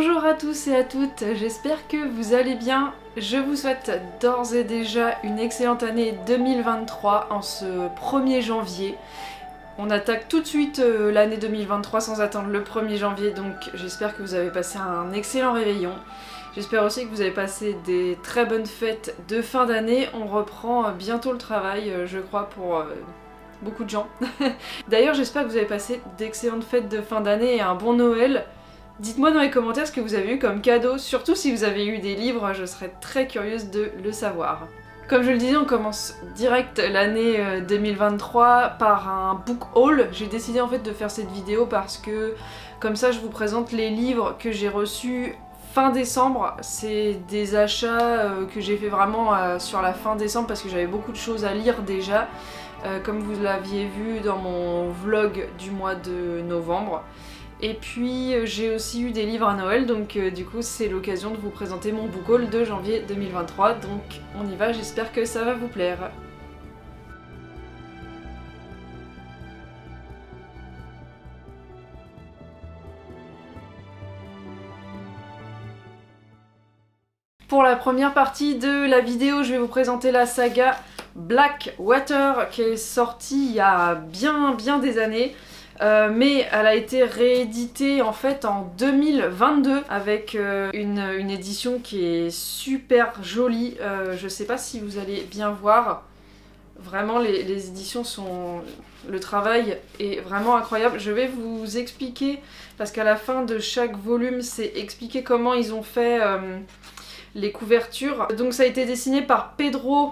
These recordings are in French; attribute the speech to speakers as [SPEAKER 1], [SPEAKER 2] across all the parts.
[SPEAKER 1] Bonjour à tous et à toutes, j'espère que vous allez bien. Je vous souhaite d'ores et déjà une excellente année 2023 en ce 1er janvier. On attaque tout de suite l'année 2023 sans attendre le 1er janvier, donc j'espère que vous avez passé un excellent réveillon. J'espère aussi que vous avez passé des très bonnes fêtes de fin d'année. On reprend bientôt le travail, je crois, pour beaucoup de gens. D'ailleurs, j'espère que vous avez passé d'excellentes fêtes de fin d'année et un bon Noël. Dites-moi dans les commentaires ce que vous avez eu comme cadeau, surtout si vous avez eu des livres, je serais très curieuse de le savoir. Comme je le disais, on commence direct l'année 2023 par un book haul. J'ai décidé en fait de faire cette vidéo parce que comme ça je vous présente les livres que j'ai reçus fin décembre. C'est des achats que j'ai fait vraiment sur la fin décembre parce que j'avais beaucoup de choses à lire déjà, comme vous l'aviez vu dans mon vlog du mois de novembre. Et puis j'ai aussi eu des livres à Noël, donc du coup c'est l'occasion de vous présenter mon book haul de janvier 2023, donc on y va, j'espère que ça va vous plaire. Pour la première partie de la vidéo, je vais vous présenter la saga Blackwater qui est sortie il y a bien des années. Mais elle a été rééditée en fait en 2022 avec une édition qui est super jolie. Je sais pas si vous allez bien voir. Vraiment les éditions sont... Le travail est vraiment incroyable. Je vais vous expliquer, parce qu'à la fin de chaque volume, c'est expliquer comment ils ont fait les couvertures. Donc ça a été dessiné par Pedro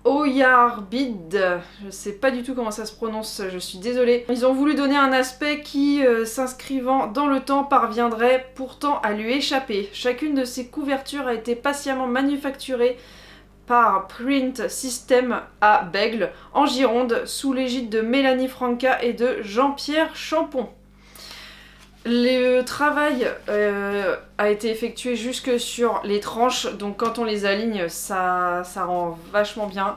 [SPEAKER 1] Oyarbide, je sais pas du tout comment ça se prononce, je suis désolée. Ils ont voulu donner un aspect qui, s'inscrivant dans le temps, parviendrait pourtant à lui échapper. Chacune de ces couvertures a été patiemment manufacturée par Print System à Bègle, en Gironde, sous l'égide de Mélanie Franca et de Jean-Pierre Champon. Le travail a été effectué jusque sur les tranches, donc quand on les aligne, ça rend vachement bien.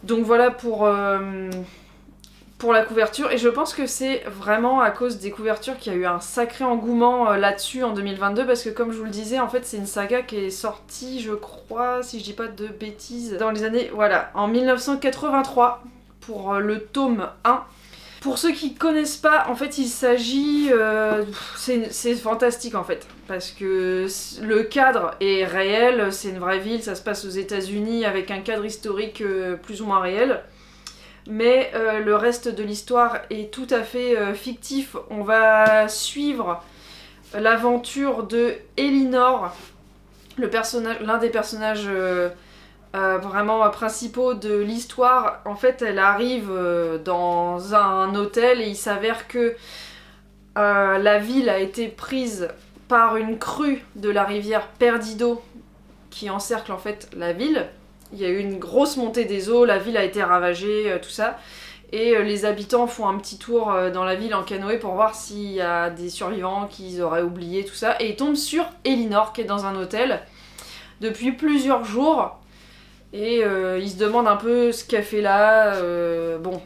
[SPEAKER 1] Donc voilà pour la couverture, et je pense que c'est vraiment à cause des couvertures qu'il y a eu un sacré engouement là-dessus en 2022, parce que comme je vous le disais, en fait c'est une saga qui est sortie, je crois, si je dis pas de bêtises, dans les années, voilà, en 1983, pour le tome 1. Pour ceux qui connaissent pas, en fait il s'agit... c'est fantastique en fait, parce que le cadre est réel, c'est une vraie ville, ça se passe aux États-Unis avec un cadre historique plus ou moins réel. Mais le reste de l'histoire est tout à fait fictif. On va suivre l'aventure de Elinor, l'un des personnages... vraiment principaux de l'histoire. En fait elle arrive dans un hôtel et il s'avère que la ville a été prise par une crue de la rivière Perdido qui encercle en fait la ville. Il y a eu une grosse montée des eaux, la ville a été ravagée, tout ça, et les habitants font un petit tour dans la ville en canoë pour voir s'il y a des survivants qu'ils auraient oublié, tout ça, et ils tombent sur Elinor qui est dans un hôtel depuis plusieurs jours. Et il se demande un peu ce qu'elle fait là, bon,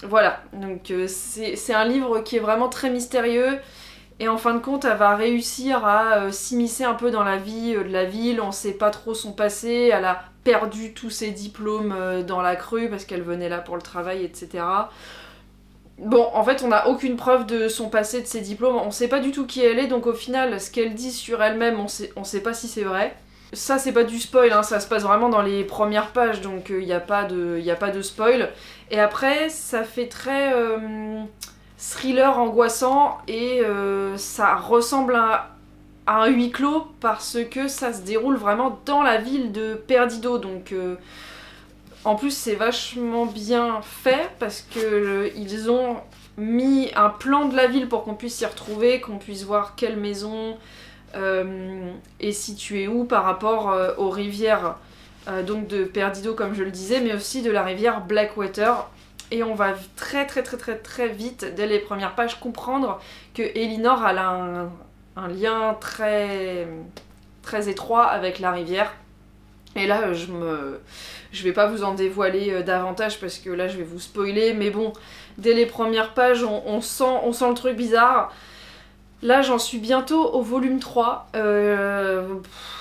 [SPEAKER 1] voilà. Donc c'est un livre qui est vraiment très mystérieux, et en fin de compte elle va réussir à s'immiscer un peu dans la vie de la ville. On sait pas trop son passé, elle a perdu tous ses diplômes dans la crue parce qu'elle venait là pour le travail, etc. Bon, en fait on n'a aucune preuve de son passé, de ses diplômes, on sait pas du tout qui elle est, donc au final ce qu'elle dit sur elle-même, on sait pas si c'est vrai. Ça c'est pas du spoil, hein, ça se passe vraiment dans les premières pages, donc il n'y a pas de spoil. Et après ça fait très thriller angoissant, et ça ressemble à un huis clos parce que ça se déroule vraiment dans la ville de Perdido. Donc en plus c'est vachement bien fait parce que ils ont mis un plan de la ville pour qu'on puisse s'y retrouver, qu'on puisse voir quelle maison... est situé où par rapport aux rivières donc de Perdido comme je le disais, mais aussi de la rivière Blackwater. Et on va très vite dès les premières pages comprendre que Elinor a un lien très étroit avec la rivière. Et là je vais pas vous en dévoiler davantage parce que là je vais vous spoiler, mais bon, dès les premières pages on sent le truc bizarre. Là j'en suis bientôt au volume 3,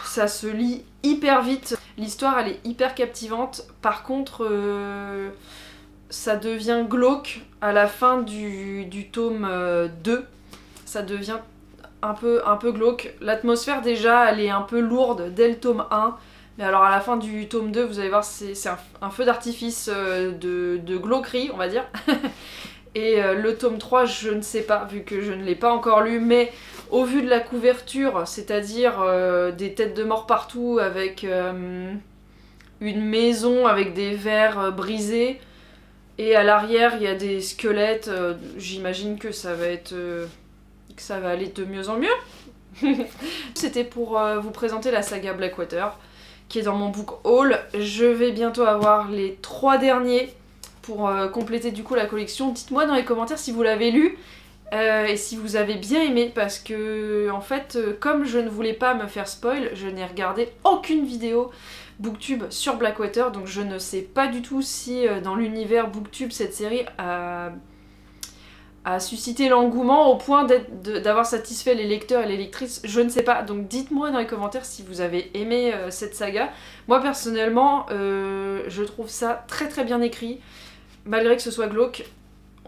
[SPEAKER 1] ça se lit hyper vite, l'histoire elle est hyper captivante, par contre ça devient glauque à la fin du tome 2, ça devient un peu glauque. L'atmosphère déjà elle est un peu lourde dès le tome 1, mais alors à la fin du tome 2 vous allez voir c'est un feu d'artifice de glauquerie on va dire. Et le tome 3 je ne sais pas vu que je ne l'ai pas encore lu, mais au vu de la couverture, c'est-à-dire des têtes de mort partout avec une maison avec des verres brisés et à l'arrière il y a des squelettes, j'imagine que ça va être que ça va aller de mieux en mieux. C'était pour vous présenter la saga Blackwater qui est dans mon book haul. Je vais bientôt avoir les 3 derniers pour compléter du coup la collection. Dites-moi dans les commentaires si vous l'avez lu et si vous avez bien aimé, parce que en fait comme je ne voulais pas me faire spoil, je n'ai regardé aucune vidéo Booktube sur Blackwater, donc je ne sais pas du tout si dans l'univers Booktube cette série a suscité l'engouement au point d'avoir satisfait les lecteurs et les lectrices, je ne sais pas. Donc dites-moi dans les commentaires si vous avez aimé cette saga. Moi personnellement, je trouve ça très très bien écrit, malgré que ce soit glauque.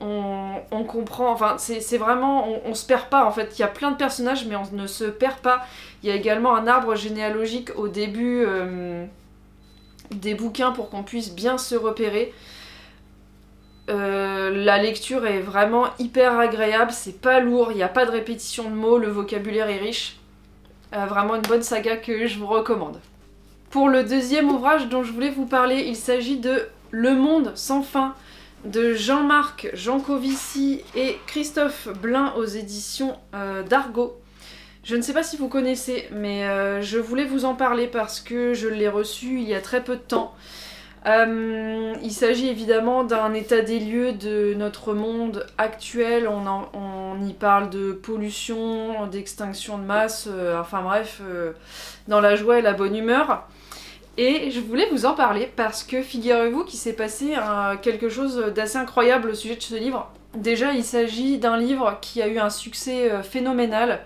[SPEAKER 1] On comprend, enfin c'est vraiment, on se perd pas en fait. Il y a plein de personnages mais on ne se perd pas. Il y a également un arbre généalogique au début des bouquins pour qu'on puisse bien se repérer. La lecture est vraiment hyper agréable, c'est pas lourd, il n'y a pas de répétition de mots, le vocabulaire est riche. Vraiment une bonne saga que je vous recommande. Pour le deuxième ouvrage dont je voulais vous parler, il s'agit de Le Monde sans fin de Jean-Marc Jancovici et Christophe Blain aux éditions d'Argo. Je ne sais pas si vous connaissez, mais je voulais vous en parler parce que je l'ai reçu il y a très peu de temps. Il s'agit évidemment d'un état des lieux de notre monde actuel. On y parle de pollution, d'extinction de masse, enfin bref, dans la joie et la bonne humeur. Et je voulais vous en parler parce que figurez-vous qu'il s'est passé quelque chose d'assez incroyable au sujet de ce livre. Déjà, il s'agit d'un livre qui a eu un succès phénoménal.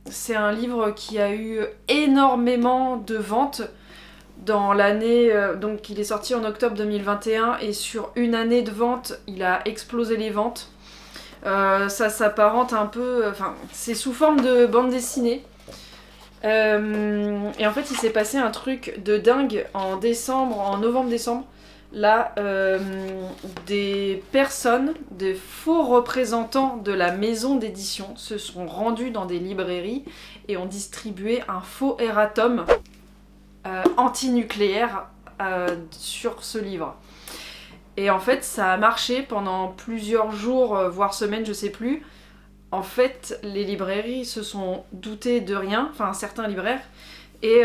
[SPEAKER 1] C'est un livre qui a eu énormément de ventes dans l'année, donc il est sorti en octobre 2021 et sur une année de vente, il a explosé les ventes. Ça s'apparente un peu, enfin c'est sous forme de bande dessinée. Et en fait il s'est passé un truc de dingue en novembre-décembre. Là, des personnes, des faux représentants de la maison d'édition se sont rendus dans des librairies et ont distribué un faux erratum anti-nucléaire sur ce livre. Et en fait ça a marché pendant plusieurs jours, voire semaines, je sais plus. En fait les librairies se sont doutées de rien, enfin certains libraires, et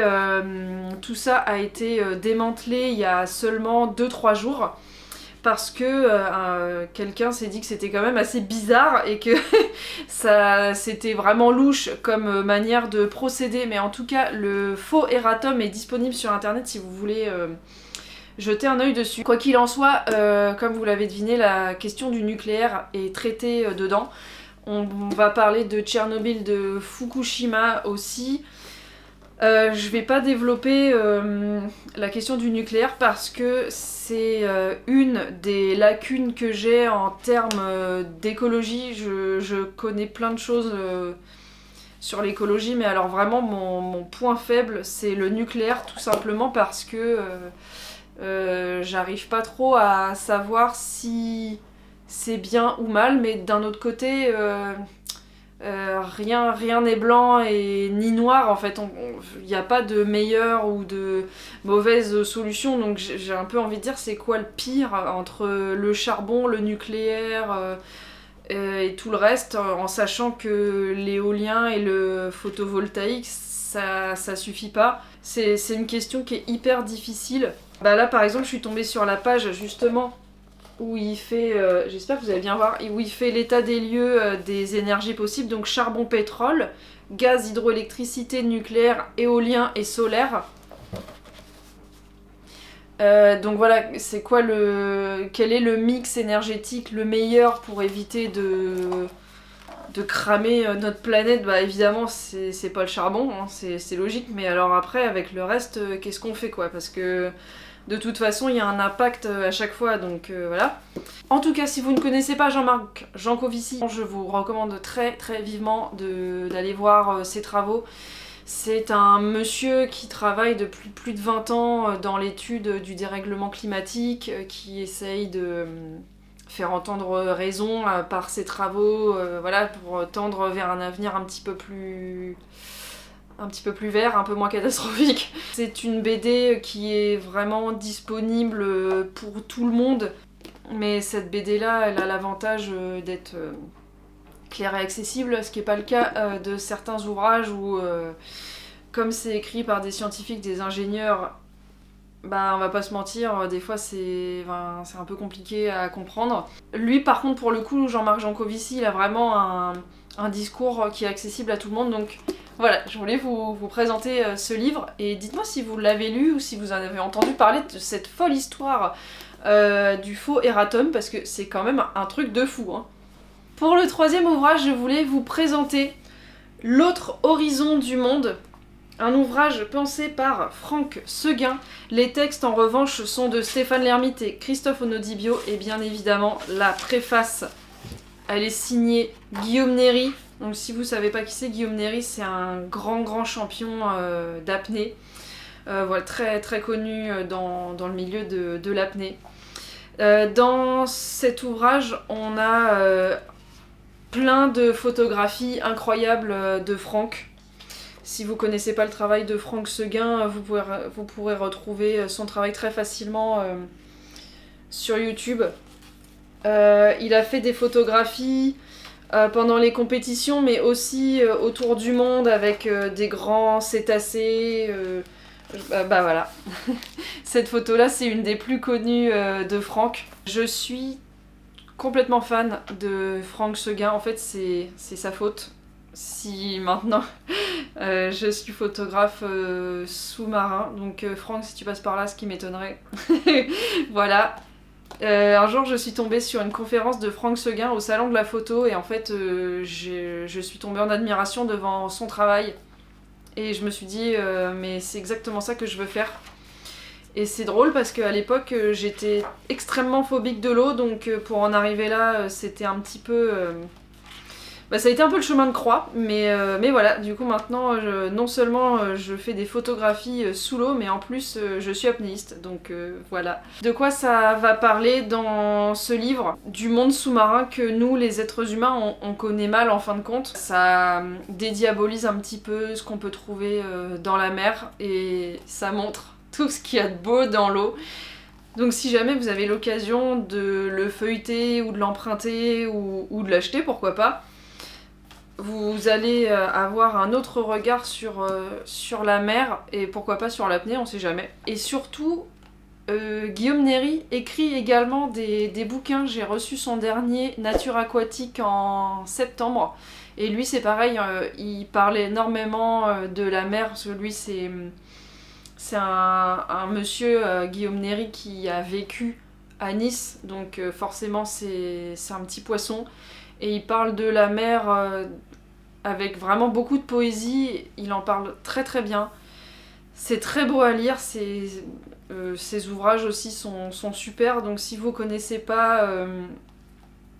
[SPEAKER 1] tout ça a été démantelé il y a seulement 2-3 jours parce que quelqu'un s'est dit que c'était quand même assez bizarre et que ça c'était vraiment louche comme manière de procéder. Mais en tout cas le faux erratum est disponible sur internet si vous voulez jeter un œil dessus. Quoi qu'il en soit, comme vous l'avez deviné, la question du nucléaire est traitée dedans. On va parler de Tchernobyl, de Fukushima aussi. Je vais pas développer la question du nucléaire parce que c'est une des lacunes que j'ai en termes d'écologie. Je connais plein de choses sur l'écologie, mais alors vraiment mon point faible c'est le nucléaire, tout simplement parce que j'arrive pas trop à savoir si c'est bien ou mal, mais d'un autre côté rien n'est blanc et ni noir en fait, il n'y a pas de meilleure ou de mauvaise solution, donc j'ai un peu envie de dire c'est quoi le pire entre le charbon, le nucléaire et tout le reste, en sachant que l'éolien et le photovoltaïque ça suffit pas. C'est une question qui est hyper difficile. Bah là par exemple je suis tombée sur la page justement où il fait, j'espère que vous allez bien voir, où il fait l'état des lieux des énergies possibles, donc charbon, pétrole, gaz, hydroélectricité, nucléaire, éolien et solaire. Donc voilà, c'est quoi quel est le mix énergétique le meilleur pour éviter de de cramer notre planète, bah évidemment c'est pas le charbon, hein, c'est logique, mais alors après avec le reste, qu'est-ce qu'on fait quoi? Parce que de toute façon il y a un impact à chaque fois, donc voilà. En tout cas, si vous ne connaissez pas Jean-Marc Jancovici, je vous recommande très très vivement d'aller voir ses travaux. C'est un monsieur qui travaille depuis plus de 20 ans dans l'étude du dérèglement climatique, qui essaye de faire entendre raison par ses travaux, voilà, pour tendre vers un avenir un petit peu plus vert, un peu moins catastrophique. C'est une BD qui est vraiment disponible pour tout le monde, mais cette BD là, elle a l'avantage d'être clair et accessible, ce qui n'est pas le cas de certains ouvrages où, comme c'est écrit par des scientifiques, des ingénieurs, bah on va pas se mentir, des fois c'est un peu compliqué à comprendre. Lui par contre, pour le coup, Jean-Marc Jancovici, il a vraiment un discours qui est accessible à tout le monde, donc voilà, je voulais vous présenter ce livre, et dites-moi si vous l'avez lu ou si vous en avez entendu parler de cette folle histoire du faux erratum, parce que c'est quand même un truc de fou, hein. Pour le troisième ouvrage, je voulais vous présenter L'autre horizon du monde, un ouvrage pensé par Franck Seguin. Les textes en revanche sont de Stéphane Lhermitte et Christophe Onodibio, et bien évidemment la préface, elle est signée Guillaume Néry. Donc si vous savez pas qui c'est, Guillaume Néry, c'est un grand champion d'apnée, voilà, très très connu dans le milieu de l'apnée. Dans cet ouvrage, on a plein de photographies incroyables de Franck. Si vous connaissez pas le travail de Franck Seguin, vous pourrez retrouver son travail très facilement sur YouTube. Il a fait des photographies pendant les compétitions, mais aussi autour du monde avec des grands cétacés. Bah voilà. Cette photo-là, c'est une des plus connues de Franck. Je suis complètement fan de Franck Seguin. En fait, c'est sa faute. Si maintenant je suis photographe sous-marin, donc Franck, si tu passes par là, ce qui m'étonnerait. Voilà. Un jour, je suis tombée sur une conférence de Franck Seguin au salon de la photo, et en fait, je suis tombée en admiration devant son travail. Et je me suis dit, mais c'est exactement ça que je veux faire. Et c'est drôle parce qu'à l'époque, j'étais extrêmement phobique de l'eau, donc pour en arriver là, c'était un petit peu... ça a été un peu le chemin de croix, mais voilà, du coup maintenant, non seulement je fais des photographies sous l'eau, mais en plus je suis apnéiste, donc voilà. De quoi ça va parler dans ce livre? Du monde sous-marin que nous, les êtres humains, on connaît mal en fin de compte. Ça dédiabolise un petit peu ce qu'on peut trouver dans la mer, et ça montre tout ce qu'il y a de beau dans l'eau. Donc si jamais vous avez l'occasion de le feuilleter, ou de l'emprunter, ou de l'acheter, pourquoi pas, vous allez avoir un autre regard sur la mer, et pourquoi pas sur l'apnée, on sait jamais. Et surtout, Guillaume Néry écrit également des bouquins. J'ai reçu son dernier, Nature aquatique, en septembre. Et lui, c'est pareil, il parlait énormément de la mer, parce que lui, c'est un monsieur, Guillaume Néry, qui a vécu à Nice, donc forcément c'est un petit poisson. Et il parle de la mer avec vraiment beaucoup de poésie, il en parle très très bien. C'est très beau à lire, ses ouvrages aussi sont super, donc si vous connaissez pas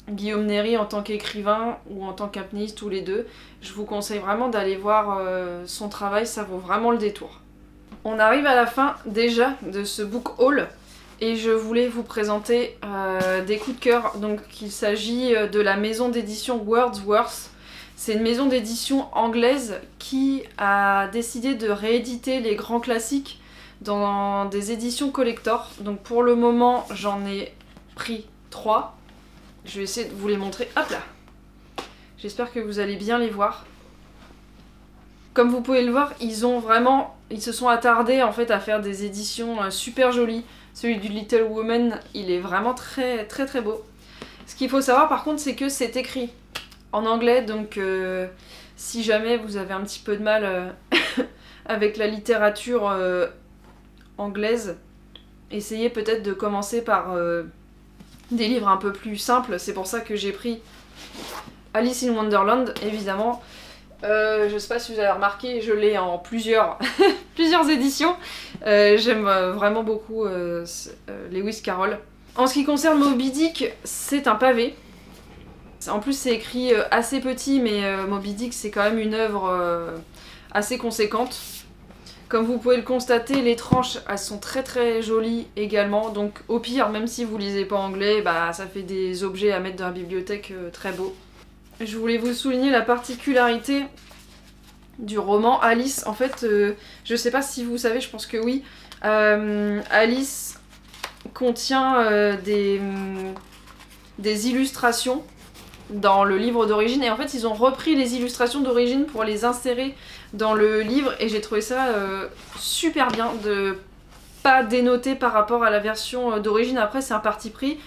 [SPEAKER 1] Guillaume Néry en tant qu'écrivain ou en tant qu'apnéiste, tous les deux, je vous conseille vraiment d'aller voir son travail, ça vaut vraiment le détour. On arrive à la fin déjà de ce book haul. Et je voulais vous présenter des coups de cœur. Donc il s'agit de la maison d'édition Wordsworth. C'est une maison d'édition anglaise qui a décidé de rééditer les grands classiques dans des éditions collector. Donc pour le moment, j'en ai pris 3. Je vais essayer de vous les montrer. Hop là! J'espère que vous allez bien les voir. Comme vous pouvez le voir, ils se sont attardés en fait à faire des éditions super jolies. Celui du Little Woman, il est vraiment très très très beau. Ce qu'il faut savoir par contre, c'est que c'est écrit en anglais, donc si jamais vous avez un petit peu de mal avec la littérature anglaise, essayez peut-être de commencer par des livres un peu plus simples. C'est pour ça que j'ai pris Alice in Wonderland, évidemment. Je sais pas si vous avez remarqué, je l'ai en plusieurs éditions. J'aime vraiment beaucoup Lewis Carroll. En ce qui concerne Moby Dick, c'est un pavé. En plus c'est écrit assez petit, mais Moby Dick c'est quand même une œuvre assez conséquente. Comme vous pouvez le constater, les tranches elles sont très très jolies également, donc au pire, même si vous lisez pas anglais, bah ça fait des objets à mettre dans la bibliothèque très beaux. Je voulais vous souligner la particularité du roman Alice. En fait, je sais pas si vous savez, je pense que oui, Alice contient des illustrations dans le livre d'origine, et en fait ils ont repris les illustrations d'origine pour les insérer dans le livre, et j'ai trouvé ça super bien de pas dénoter par rapport à la version d'origine. Après c'est un parti pris,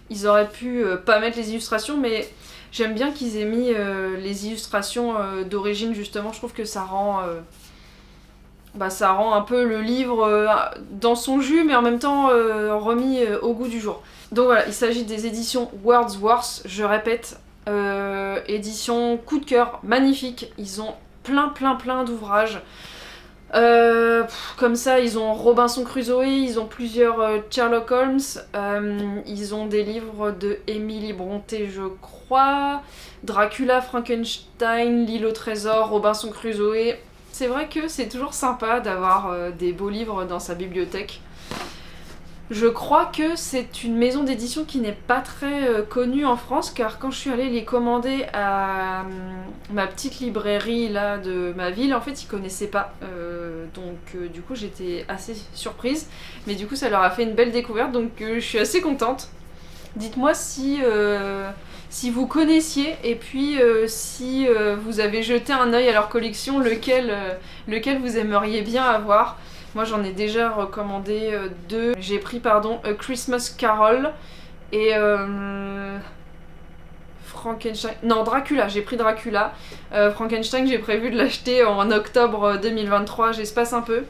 [SPEAKER 1] ils auraient pu pas mettre les illustrations, mais j'aime bien qu'ils aient mis les illustrations d'origine, justement. Je trouve que ça rend un peu le livre dans son jus, mais en même temps remis au goût du jour. Donc voilà, il s'agit des éditions Wordsworth, je répète, édition coup de cœur, magnifique. Ils ont plein d'ouvrages. Comme ça, ils ont Robinson Crusoe, ils ont plusieurs Sherlock Holmes, ils ont des livres de Emily Brontë, je crois, Dracula, Frankenstein, L'île au trésor, Robinson Crusoe. C'est vrai que c'est toujours sympa d'avoir des beaux livres dans sa bibliothèque. Je crois que c'est une maison d'édition qui n'est pas très connue en France, car quand je suis allée les commander à ma petite librairie là de ma ville, en fait ils connaissaient pas, donc du coup j'étais assez surprise, mais du coup ça leur a fait une belle découverte, donc je suis assez contente. Dites-moi si vous connaissiez, et puis si vous avez jeté un œil à leur collection, lequel vous aimeriez bien avoir. Moi j'en ai déjà recommandé deux. J'ai pris A Christmas Carol et Frankenstein. Non, Dracula, j'ai pris Dracula. Frankenstein, j'ai prévu de l'acheter en octobre 2023, j'espace un peu.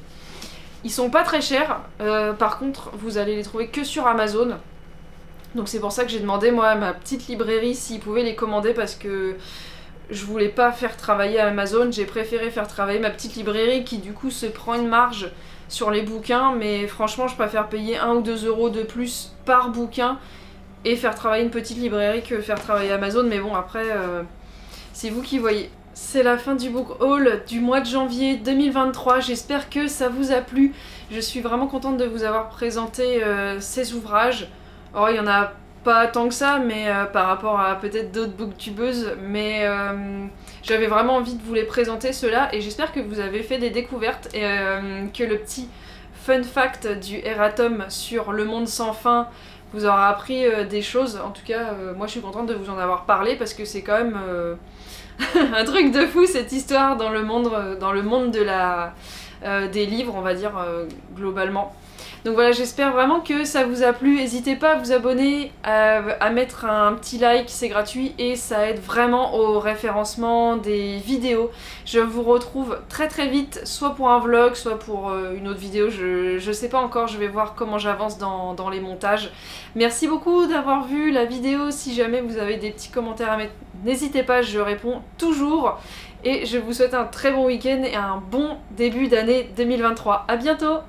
[SPEAKER 1] Ils sont pas très chers, par contre vous allez les trouver que sur Amazon. Donc c'est pour ça que j'ai demandé moi à ma petite librairie s'ils pouvaient les commander, parce que je voulais pas faire travailler Amazon, j'ai préféré faire travailler ma petite librairie qui du coup se prend une marge sur les bouquins, mais franchement je préfère payer 1 ou 2 euros de plus par bouquin et faire travailler une petite librairie que faire travailler Amazon, mais bon après c'est vous qui voyez. C'est la fin du book haul du mois de janvier 2023, j'espère que ça vous a plu. Je suis vraiment contente de vous avoir présenté ces ouvrages. Oh, il y en a pas tant que ça, mais par rapport à peut-être d'autres booktubeuses, mais j'avais vraiment envie de vous les présenter ceux-là, et j'espère que vous avez fait des découvertes et que le petit fun fact du erratum sur le monde sans fin vous aura appris des choses. En tout cas, moi je suis contente de vous en avoir parlé, parce que c'est quand même un truc de fou cette histoire dans le monde de des livres, on va dire globalement. Donc voilà, j'espère vraiment que ça vous a plu. N'hésitez pas à vous abonner, à mettre un petit like, c'est gratuit et ça aide vraiment au référencement des vidéos. Je vous retrouve très très vite, soit pour un vlog, soit pour une autre vidéo. Je sais pas encore, je vais voir comment j'avance dans les montages. Merci beaucoup d'avoir vu la vidéo. Si jamais vous avez des petits commentaires à mettre, n'hésitez pas, je réponds toujours. Et je vous souhaite un très bon week-end et un bon début d'année 2023. À bientôt!